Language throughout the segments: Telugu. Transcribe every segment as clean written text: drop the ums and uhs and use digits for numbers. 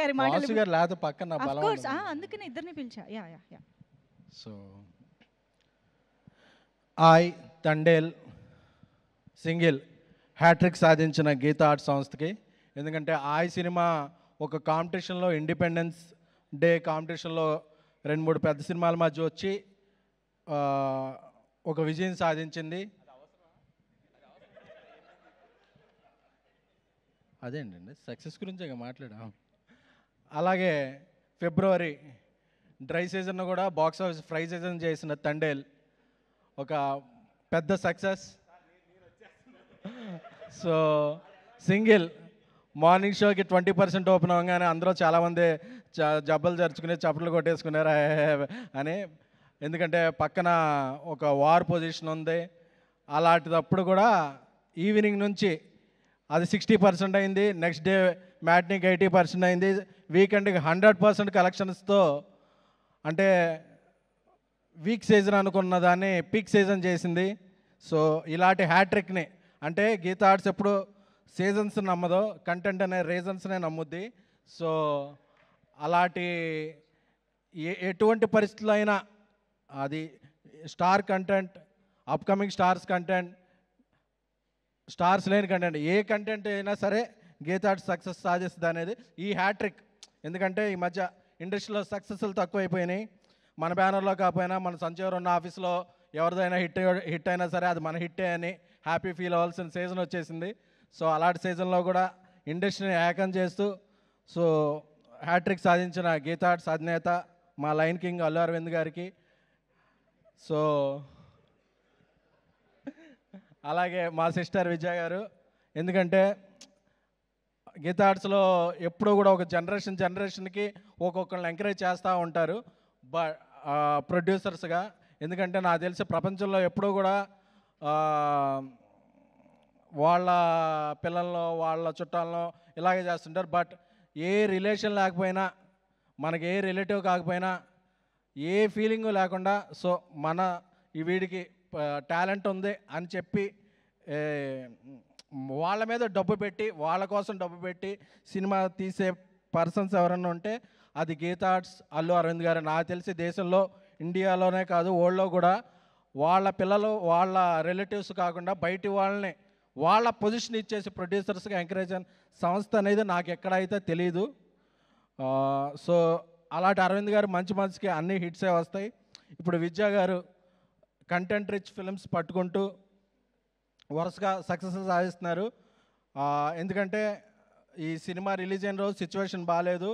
కానీ మాటలు వాసు గారు లేకపోతే పక్కన నా ఆఫ్ బలం కోర్స్ ఉండదు. అందుకనే ఇద్దరిని పిలిచా. Yeah yeah yeah so Thandel single hattrick సాధించిన గీతా ఆర్ట్స్ సంస్థకి. ఎందుకంటే సినిమా ఒక కాంపిటీషన్లో, ఇండిపెండెన్స్ డే కాంపిటీషన్లో 2-3 పెద్ద సినిమాల మధ్య వచ్చి ఒక విజయం సాధించింది. అదేంటండి సక్సెస్ గురించే మాట్లాడాం. అలాగే ఫిబ్రవరి డ్రై సీజన్ కూడా బాక్స్ ఆఫీస్ ఫ్రై సీజన్ చేసిన తండేల్ ఒక పెద్ద సక్సెస్. సో సింగిల్ మార్నింగ్ షోకి 20% ఓపెన్ అవ్వగానే అందరూ చాలామంది జబ్బలు జరుచుకుని చప్పట్లు కొట్టేసుకున్నారు అని. ఎందుకంటే పక్కన ఒక వార్ పొజిషన్ ఉంది. అలాంటిదప్పుడు కూడా ఈవినింగ్ నుంచి అది 60% అయింది. నెక్స్ట్ డే మ్యాట్నీకి 80% అయింది. వీకెండ్కి 100% కలెక్షన్స్తో, అంటే వీక్ సీజన్ అనుకున్న దాన్ని పీక్ సీజన్ చేసింది. సో ఇలాంటి హ్యాట్రిక్ని, అంటే గీతా ఆర్ట్స్ ఎప్పుడు సీజన్స్ నమ్మదో, కంటెంట్ అనే రీజన్స్నే నమ్ముద్ది. సో అలాంటి ఎటువంటి పరిస్థితుల్లో అయినా అది star content, upcoming stars content, stars లేని కంటెంట్, ఏ కంటెంట్ అయినా సరే గీతా ఆర్ట్స్ సక్సెస్ సాధిస్తుంది అనేది ఈ హ్యాట్రిక్. ఎందుకంటే ఈ మధ్య ఇండస్ట్రీలో సక్సెస్లు తక్కువైపోయినాయి. మన బ్యానర్లో కాకపోయినా మన సంజయ్ ఉన్న ఆఫీస్లో ఎవరిదైనా హిట్ అయినా సరే అది మన హిట్టే అని హ్యాపీ ఫీల్ అవ్వాల్సిన సీజన్ వచ్చేసింది. సో అలాంటి సీజన్లో కూడా ఇండస్ట్రీని ఏకం చేస్తూ సో హ్యాట్రిక్ సాధించిన గీతా ఆర్ట్స్ అధినేత మా లైన్ కింగ్ అల్లు అరవింద్ గారికి, సో అలాగే మా సిస్టర్ విజయ గారు. ఎందుకంటే గీతా ఆర్ట్స్లో ఎప్పుడూ కూడా ఒక జనరేషన్కి ఒక్కొక్కరిని ఎంకరేజ్ చేస్తూ ఉంటారు ప్రొడ్యూసర్స్గా. ఎందుకంటే నాకు తెలిసి ప్రపంచంలో ఎప్పుడూ కూడా వాళ్ళ పిల్లల్లో, వాళ్ళ చుట్టాలను ఇలాగే చేస్తుంటారు. బట్ ఏ రిలేషన్ లేకపోయినా, మనకి ఏ రిలేటివ్ కాకపోయినా, ఏ ఫీలింగు లేకుండా సో మన ఈ వీడికి టాలెంట్ ఉంది అని చెప్పి వాళ్ళ మీద డబ్బు పెట్టి, వాళ్ళ కోసం డబ్బు పెట్టి సినిమా తీసే పర్సన్స్ ఎవరన్నా ఉంటే అది గీతా ఆర్ట్స్ అల్లు అరవింద్ గారు. నాకు తెలిసి దేశంలో, ఇండియాలోనే కాదు వరల్డ్లో కూడా వాళ్ళ పిల్లలు, వాళ్ళ రిలేటివ్స్ కాకుండా బయటి వాళ్ళని వాళ్ళ పొజిషన్ ఇచ్చేసి ప్రొడ్యూసర్స్గా ఎంకరేజ్ అయిన సంస్థ అనేది నాకు ఎక్కడైతే తెలీదు. సో అలాంటి అరవింద్ గారు మంచికి అన్ని హిట్సే వస్తాయి. ఇప్పుడు విద్యా గారు కంటెంట్ రిచ్ ఫిల్మ్స్ పట్టుకుంటూ వరుసగా సక్సెస్ సాధిస్తున్నారు. ఎందుకంటే ఈ సినిమా రిలీజ్ అయిన రోజు సిచ్యువేషన్ బాగాలేదు,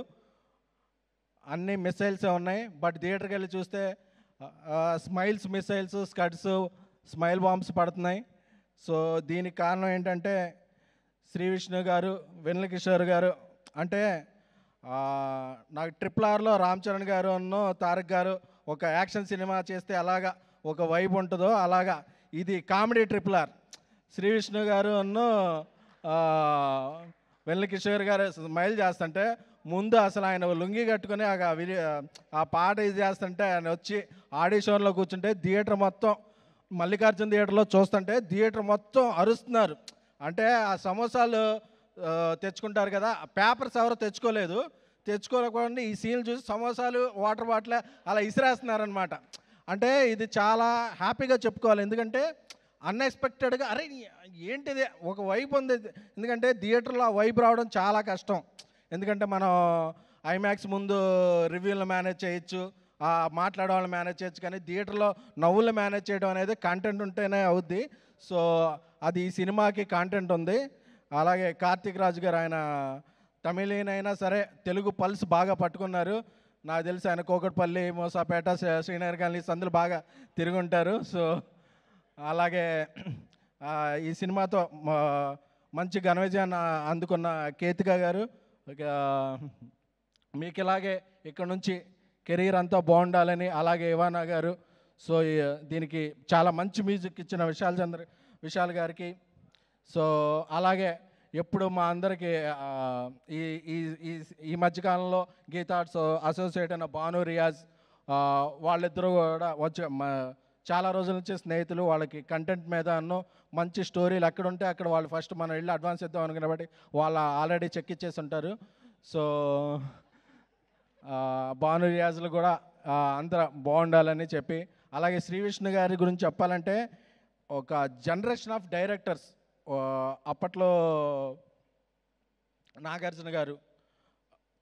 అన్ని మిసైల్సే ఉన్నాయి. బట్ థియేటర్కి వెళ్ళి చూస్తే స్మైల్స్ మిసైల్స్, స్కడ్స్, స్మైల్ బాంబ్స్ పడుతున్నాయి. సో దీనికి కారణం ఏంటంటే శ్రీ విష్ణు గారు, వెన్నెల కిషోర్ గారు. అంటే నాకు RRRలో రామ్ చరణ్ గారు అన్నో తారక్ గారు ఒక యాక్షన్ సినిమా చేస్తే అలాగా ఒక వైబ్ ఉంటుందో అలాగా ఇది కామెడీ RRR. శ్రీ విష్ణు గారు అన్నో వెన్నెల కిషోర్ గారు స్మైల్ చేస్తుంటే ముందు అసలు ఆయన లుంగి కట్టుకుని ఆ పాట ఇది చేస్తుంటే ఆయన వచ్చి ఆడిషన్లో కూర్చుంటే థియేటర్ మొత్తం, మల్లికార్జున థియేటర్లో చూస్తుంటే థియేటర్ మొత్తం అరుస్తున్నారు. అంటే ఆ సమోసాలు తెచ్చుకుంటారు కదా, పేపర్స్ ఎవరో తెచ్చుకోలేకుండా ఈ సీన్లు చూసి సమోసాలు, వాటర్ బాటిల్ అలా ఇసిరేస్తున్నారనమాట. అంటే ఇది చాలా హ్యాపీగా చెప్పుకోవాలి. ఎందుకంటే అన్ఎక్స్పెక్టెడ్గా అరే ఏంటిది ఒక వైబ్ ఉంది. ఎందుకంటే థియేటర్లో ఆ వైబ్ రావడం చాలా కష్టం. ఎందుకంటే మనం ఐమాక్స్ ముందు రివ్యూలను మేనేజ్ చేయొచ్చు, మాట్లాడే వాళ్ళని మేనేజ్ చేయొచ్చు, కానీ థియేటర్లో నవ్వులు మేనేజ్ చేయడం అనేది కంటెంట్ ఉంటేనే అవుద్ది. సో అది ఈ సినిమాకి కంటెంట్ ఉంది. అలాగే కార్తీక్ రాజు గారు, ఆయన తమిళీన్ అయినా సరే తెలుగు పల్స్ బాగా పట్టుకున్నారు. నాకు తెలిసి ఆయన కోకట్పల్లి, మోసాపేట, శ్రీనగర్ కాలనీ సందులు బాగా తిరుగుంటారు. సో అలాగే ఈ సినిమాతో మంచి ఘన విజయాన్ని అందుకున్న కేతిక గారు, మీకు ఇలాగే ఇక్కడ నుంచి కెరీర్ అంతా బాగుండాలని. అలాగే ఇవానా గారు. సో దీనికి చాలా మంచి మ్యూజిక్ ఇచ్చిన విశాల్ గారికి. సో అలాగే ఎప్పుడు మా అందరికీ ఈ మధ్యకాలంలో గీతా ఆర్ట్స్ అసోసియేట్ అయిన భాను రియాజ్, వాళ్ళిద్దరూ కూడా చాలా రోజుల నుంచి స్నేహితులు. వాళ్ళకి కంటెంట్ మీద మంచి స్టోరీలు ఎక్కడుంటే అక్కడ వాళ్ళు ఫస్ట్ మనం వెళ్ళి అడ్వాన్స్ ఇద్దాం అనుకున్న బట్టి వాళ్ళు ఆల్రెడీ చెక్ ఇచ్చేసి ఉంటారు. సో భాను రియాజులు కూడా అందరూ బాగుండాలని చెప్పి, అలాగే శ్రీ విష్ణు గారి గురించి చెప్పాలంటే ఒక జనరేషన్ ఆఫ్ డైరెక్టర్స్ అప్పట్లో నాగార్జున గారు,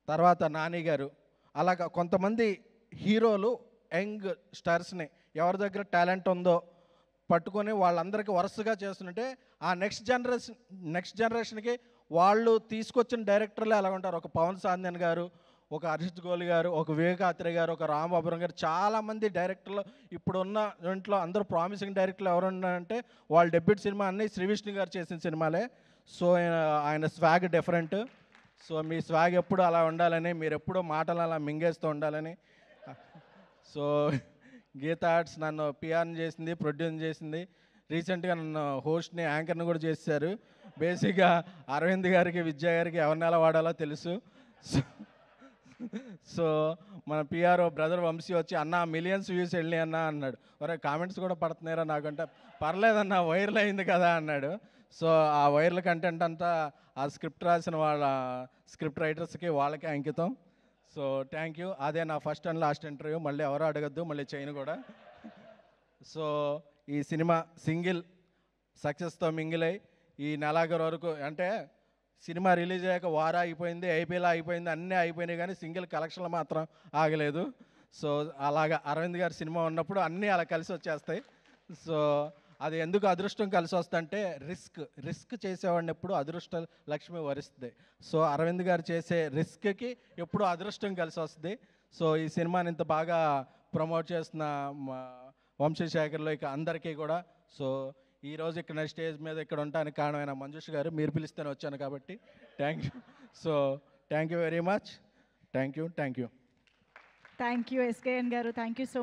తర్వాత నాని గారు, అలాగా కొంతమంది హీరోలు యంగ్ స్టార్స్ని ఎవరి దగ్గర టాలెంట్ ఉందో పట్టుకొని వాళ్ళందరికీ వరుసగా చేస్తుంటే ఆ నెక్స్ట్ జనరేషన్కి వాళ్ళు తీసుకొచ్చిన డైరెక్టర్లే అలా ఉంటారు. ఒక పవన్ సాందన్ గారు, ఒక హర్షిత్ గోలి గారు, ఒక వివేకాత్రి గారు, ఒక రాంబాబురం గారు, చాలామంది డైరెక్టర్లు ఇప్పుడున్న దాంట్లో అందరూ ప్రామిసింగ్ డైరెక్టర్లు ఎవరు ఉన్నారంటే వాళ్ళ డెబ్యూట్ సినిమా అన్నీ శ్రీ విష్ణు గారు చేసిన సినిమాలే. సో ఆయన స్వాగ్ డిఫరెంట్. సో మీ స్వాగ్ ఎప్పుడు అలా ఉండాలని, మీరు ఎప్పుడూ మాటలు అలా మింగేస్తూ ఉండాలని. సో గీతా ఆర్ట్స్ నన్ను పిఆర్ని చేసింది, ప్రొడ్యూస్ చేసింది, రీసెంట్గా నన్ను హోస్ట్ని, యాంకర్ని కూడా చేశారు. బేసిక్గా అరవింద్ గారికి, విద్యా గారికి ఎవరిని ఎలా వాడాలో తెలుసు. సో మన పిఆర్ బ్రదర్ వంశీ వచ్చి అన్న మిలియన్స్ వ్యూస్ వెళ్ళి అన్న అన్నాడు. ఒరే కామెంట్స్ కూడా పడుతున్నారా నాకంటే, పర్లేదన్న వైరల్ అయింది కదా అన్నాడు. సో ఆ వైరల్ కంటెంట్ అంతా ఆ స్క్రిప్ట్ రాసిన వాళ్ళ స్క్రిప్ట్ రైటర్స్కి వాళ్ళకే అంకితం. So thank you. అదే నా ఫస్ట్ అండ్ లాస్ట్ ఇంటర్వ్యూ, మళ్ళీ ఎవరు అడగద్దు, మళ్ళీ చేయను కూడా. సో ఈ సినిమా సింగిల్ సక్సెస్తో మింగిల్ అయ్యి ఈ నెలాఖరు వరకు, అంటే సినిమా రిలీజ్ అయ్యాక వారా అయిపోయింది, ఐపీఎల్ అయిపోయింది, అన్నీ అయిపోయినాయి, కానీ సింగిల్ కలెక్షన్లు మాత్రం ఆగలేదు. సో అలాగా అరవింద్ గారి సినిమా ఉన్నప్పుడు అన్నీ అలా కలిసి వచ్చేస్తాయి. సో అది ఎందుకు అదృష్టం కలిసి వస్తుందంటే రిస్క్ చేసేవాడిని ఎప్పుడు అదృష్ట లక్ష్మి వరిస్తుంది. సో అరవింద్ గారు చేసే రిస్క్కి ఎప్పుడు అదృష్టం కలిసి వస్తుంది. సో ఈ సినిమాని ఇంత బాగా ప్రమోట్ చేస్తున్న వంశీశేఖర్లో ఇక అందరికీ కూడా, సో ఈరోజు ఇక్కడ స్టేజ్ మీద ఇక్కడ ఉండడానికి కారణమైన మంజుష్ గారు, మీరు పిలిస్తేనే వచ్చాను కాబట్టి thank you. So thank you very much. Thank you. Thank you SKN గారు, థ్యాంక్ యూ సో